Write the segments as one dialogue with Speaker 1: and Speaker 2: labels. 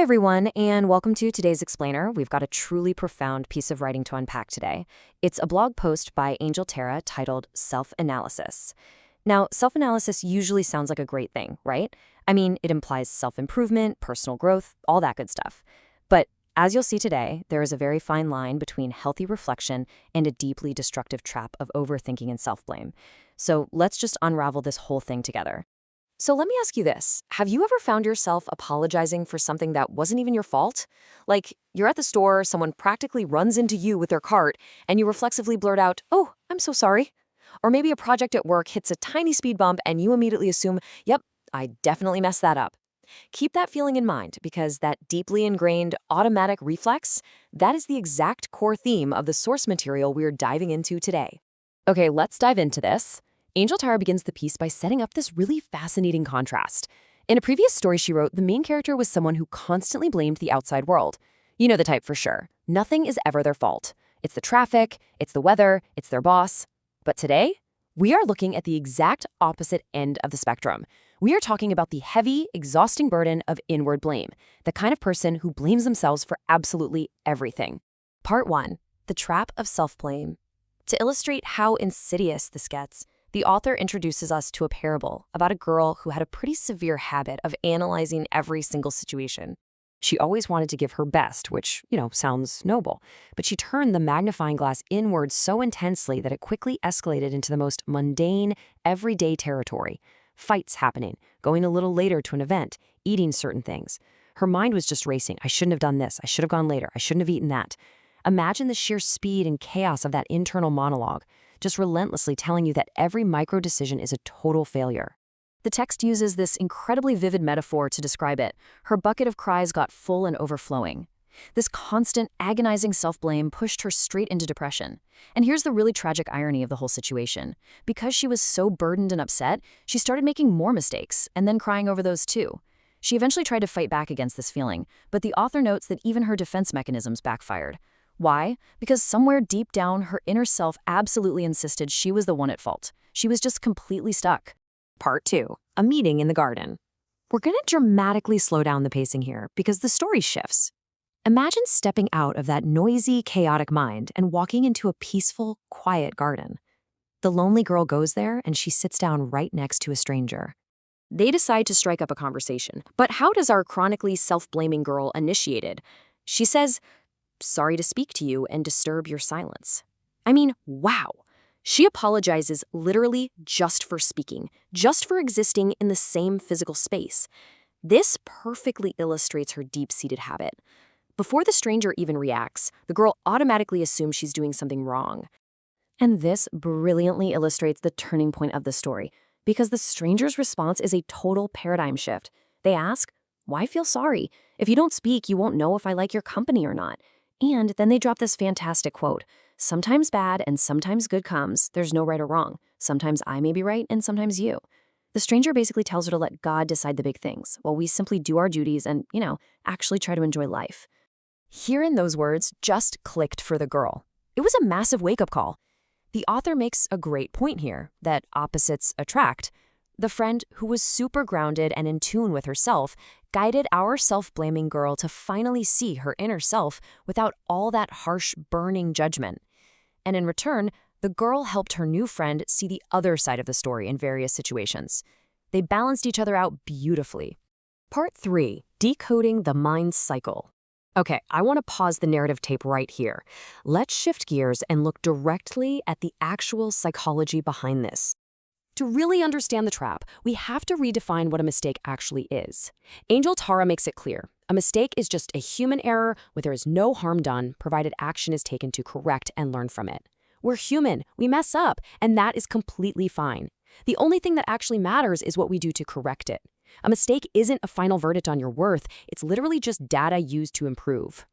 Speaker 1: everyone, and welcome to today's Explainer. We've got a truly profound piece of writing to unpack today. It's a blog post by Angel Terra titled Self-Analysis. Now, self-analysis usually sounds like a great thing, right? I mean, it implies self-improvement, personal growth, all that good stuff. But as you'll see today, there is a very fine line between healthy reflection and a deeply destructive trap of overthinking and self-blame. So let's just unravel this whole thing together. So let me ask you this. Have you ever found yourself apologizing for something that wasn't even your fault? Like, you're at the store, someone practically runs into you with their cart, and you reflexively blurt out, "Oh, I'm so sorry." Or maybe a project at work hits a tiny speed bump and you immediately assume, "Yep, I definitely messed that up." Keep that feeling in mind because that deeply ingrained automatic reflex, that is the exact core theme of the source material we're diving into today. Okay, let's dive into this. Angel Terra begins the piece by setting up this really fascinating contrast. In a previous story she wrote, the main character was someone who constantly blamed the outside world. You know the type for sure. Nothing is ever their fault. It's the traffic, it's the weather, it's their boss. But today, we are looking at the exact opposite end of the spectrum. We are talking about the heavy, exhausting burden of inward blame, the kind of person who blames themselves for absolutely everything. Part 1. The Trap of Self-Blame. To illustrate how insidious this gets, the author introduces us to a parable about a girl who had a pretty severe habit of analyzing every single situation. She always wanted to give her best, which, sounds noble, but she turned the magnifying glass inward so intensely that it quickly escalated into the most mundane, everyday territory. Fights happening, going a little later to an event, eating certain things. Her mind was just racing. I shouldn't have done this. I should have gone later. I shouldn't have eaten that. Imagine the sheer speed and chaos of that internal monologue, just relentlessly telling you that every micro decision is a total failure. The text uses this incredibly vivid metaphor to describe it. Her bucket of cries got full and overflowing. This constant, agonizing self-blame pushed her straight into depression. And here's the really tragic irony of the whole situation. Because she was so burdened and upset, she started making more mistakes, and then crying over those too. She eventually tried to fight back against this feeling, but the author notes that even her defense mechanisms backfired. Why? Because somewhere deep down, her inner self absolutely insisted she was the one at fault. She was just completely stuck. Part 2. A Meeting in the Garden. We're going to dramatically slow down the pacing here because the story shifts. Imagine stepping out of that noisy, chaotic mind and walking into a peaceful, quiet garden. The lonely girl goes there and she sits down right next to a stranger. They decide to strike up a conversation. But how does our chronically self-blaming girl initiate it? She says, "Sorry to speak to you and disturb your silence." I mean, wow. She apologizes literally just for speaking, just for existing in the same physical space. This perfectly illustrates her deep-seated habit. Before the stranger even reacts, the girl automatically assumes she's doing something wrong. And this brilliantly illustrates the turning point of the story, because the stranger's response is a total paradigm shift. They ask, "Why feel sorry? If you don't speak, you won't know if I like your company or not." And then they drop this fantastic quote, "Sometimes bad and sometimes good comes. There's no right or wrong. Sometimes I may be right and sometimes you." The stranger basically tells her to let God decide the big things, while we simply do our duties and, actually try to enjoy life. Hearing those words just clicked for the girl. It was a massive wake-up call. The author makes a great point here, that opposites attract. The friend who was super grounded and in tune with herself guided our self-blaming girl to finally see her inner self without all that harsh, burning judgment. And in return, the girl helped her new friend see the other side of the story in various situations. They balanced each other out beautifully. Part 3. Decoding the Mind's Cycle. Okay, I want to pause the narrative tape right here. Let's shift gears and look directly at the actual psychology behind this. To really understand the trap, we have to redefine what a mistake actually is. Angel Terra makes it clear. A mistake is just a human error where there is no harm done, provided action is taken to correct and learn from it. We're human, we mess up, and that is completely fine. The only thing that actually matters is what we do to correct it. A mistake isn't a final verdict on your worth, it's literally just data used to improve.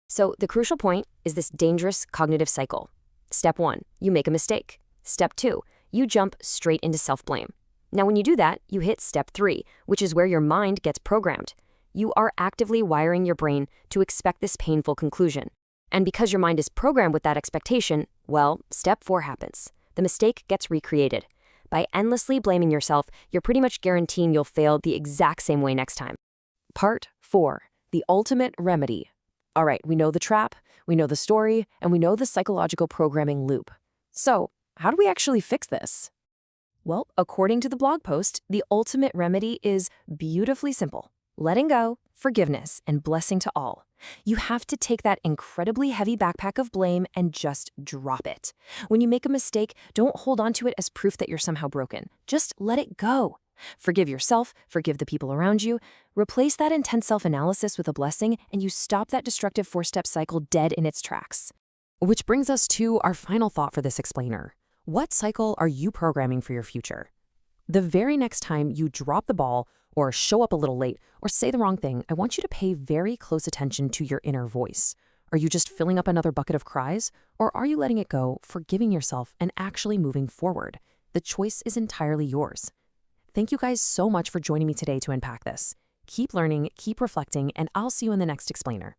Speaker 1: So the crucial point is this dangerous cognitive cycle. Step 1, you make a mistake. Step 2, you jump straight into self-blame. Now when you do that, you hit step 3, which is where your mind gets programmed. You are actively wiring your brain to expect this painful conclusion. And because your mind is programmed with that expectation, well, step 4 happens. The mistake gets recreated. By endlessly blaming yourself, you're pretty much guaranteeing you'll fail the exact same way next time. Part 4. The ultimate remedy. All right, we know the trap, we know the story, and we know the psychological programming loop. So, how do we actually fix this? Well, according to the blog post, the ultimate remedy is beautifully simple. Letting go, forgiveness, and blessing to all. You have to take that incredibly heavy backpack of blame and just drop it. When you make a mistake, don't hold on to it as proof that you're somehow broken. Just let it go. Forgive yourself, forgive the people around you. Replace that intense self-analysis with a blessing, and you stop that destructive four-step cycle dead in its tracks. Which brings us to our final thought for this explainer. What cycle are you programming for your future? The very next time you drop the ball, or show up a little late, or say the wrong thing, I want you to pay very close attention to your inner voice. Are you just filling up another bucket of cries? Or are you letting it go, forgiving yourself, and actually moving forward? The choice is entirely yours. Thank you guys so much for joining me today to unpack this. Keep learning, keep reflecting, and I'll see you in the next explainer.